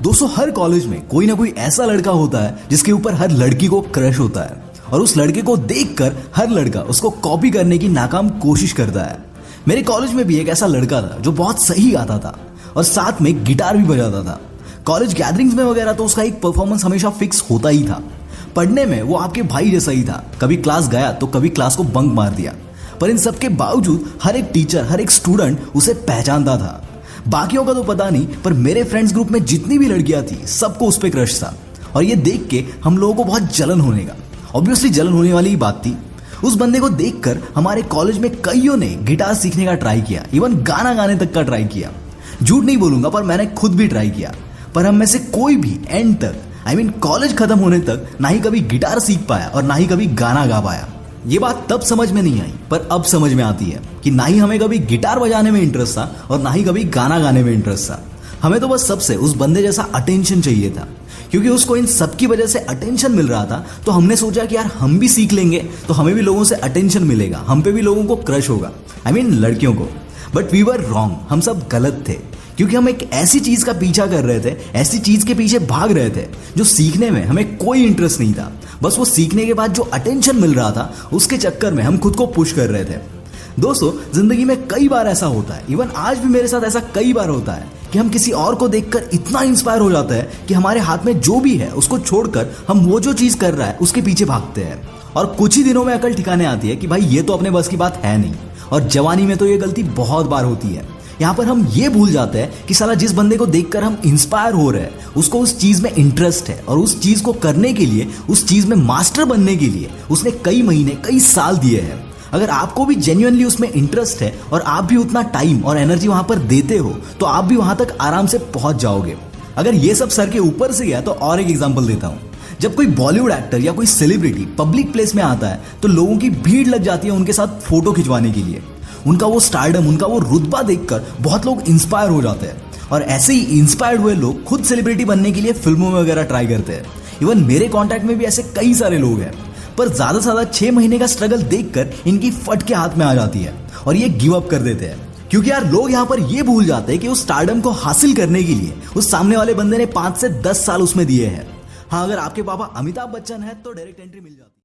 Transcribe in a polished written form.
दोस्तों हर कॉलेज में कोई ना कोई ऐसा लड़का होता है जिसके ऊपर हर लड़की को क्रश होता है और उस लड़के को देखकर हर लड़का उसको कॉपी करने की नाकाम कोशिश करता है। मेरे कॉलेज में भी एक ऐसा लड़का था जो बहुत सही गाता था और साथ में गिटार भी बजाता था। कॉलेज गैदरिंग्स में वगैरह तो उसका एक परफॉर्मेंस हमेशा फिक्स होता ही था। पढ़ने में वो आपके भाई जैसा ही था, कभी क्लास गया तो कभी क्लास को बंक मार दिया, पर इन सब के बावजूद हर एक टीचर हर एक स्टूडेंट उसे पहचानता था। बाकियों का तो पता नहीं, पर मेरे फ्रेंड्स ग्रुप में जितनी भी लड़कियां थी सबको उस पर क्रश था और ये देख के हम लोगों को बहुत जलन होने का, ऑब्वियसली जलन होने वाली ही बात थी। उस बंदे को देखकर हमारे कॉलेज में कईयों ने गिटार सीखने का ट्राई किया, इवन गाना गाने तक का ट्राई किया। झूठ नहीं बोलूंगा, पर मैंने खुद भी ट्राई किया, पर हम में से कोई भी एंड तक कॉलेज खत्म होने तक ना ही कभी गिटार सीख पाया और ना ही कभी गाना गा पाया। ये बात तब समझ में नहीं आई, पर अब समझ में आती है कि ना ही हमें कभी गिटार बजाने में इंटरेस्ट था और ना ही कभी गाना गाने में इंटरेस्ट था। हमें तो बस सबसे उस बंदे जैसा अटेंशन चाहिए था, क्योंकि उसको इन सब की वजह से अटेंशन मिल रहा था। तो हमने सोचा कि यार हम भी सीख लेंगे तो हमें भी लोगों से अटेंशन मिलेगा, हम पे भी लोगों को क्रश होगा, लड़कियों को। बट वी वर रॉन्ग, हम सब गलत थे, क्योंकि हम एक ऐसी चीज का पीछा कर रहे थे, ऐसी चीज के पीछे भाग रहे थे जो सीखने में हमें कोई इंटरेस्ट नहीं था। बस वो सीखने के बाद जो अटेंशन मिल रहा था उसके चक्कर में हम खुद को पुश कर रहे थे। दोस्तों जिंदगी में कई बार ऐसा होता है, इवन आज भी मेरे साथ ऐसा कई बार होता है कि हम किसी और को देखकर इतना इंस्पायर हो जाते हैं कि हमारे हाथ में जो भी है उसको छोड़कर हम वो जो चीज कर रहा है उसके पीछे भागते हैं। और कुछ ही दिनों में अकल ठिकाने आती है कि भाई ये तो अपने बस की बात है नहीं। और जवानी में तो ये गलती बहुत बार होती है। यहाँ पर हम ये भूल जाते हैं कि साला जिस बंदे को देखकर हम इंस्पायर हो रहे हैं उसको उस चीज में इंटरेस्ट है और उस चीज को करने के लिए, उस चीज में मास्टर बनने के लिए उसने कई महीने कई साल दिए हैं। अगर आपको भी जेन्युइनली उसमें इंटरेस्ट है और आप भी उतना टाइम और एनर्जी वहां पर देते हो तो आप भी वहां तक आराम से पहुंच जाओगे। अगर ये सब सर के ऊपर से गया तो और एक एग्जांपल देता हूं। जब कोई बॉलीवुड एक्टर या कोई सेलिब्रिटी पब्लिक प्लेस में आता है तो लोगों की भीड़ लग जाती है उनके साथ फोटो खिंचवाने के लिए। उनका वो स्टारडम, उनका वो रुतबा देखकर बहुत लोग इंस्पायर हो जाते हैं और ऐसे ही इंस्पायर्ड हुए लोग खुद सेलिब्रिटी बनने के लिए फिल्मों में वगैरह ट्राई करते हैं। इवन मेरे कॉन्टैक्ट में भी ऐसे कई सारे लोग हैं, पर ज्यादा से ज्यादा 6 महीने का स्ट्रगल देखकर इनकी फट के हाथ में आ जाती है और ये गिव अप कर देते हैं। क्योंकि यार लोग यहाँ पर ये भूल जाते हैं कि उस स्टारडम को हासिल करने के लिए उस सामने वाले बंदे ने 5 से 10 साल उसमें दिए हैं। हाँ, अगर आपके पापा अमिताभ बच्चन है तो डायरेक्ट एंट्री मिल जाती है।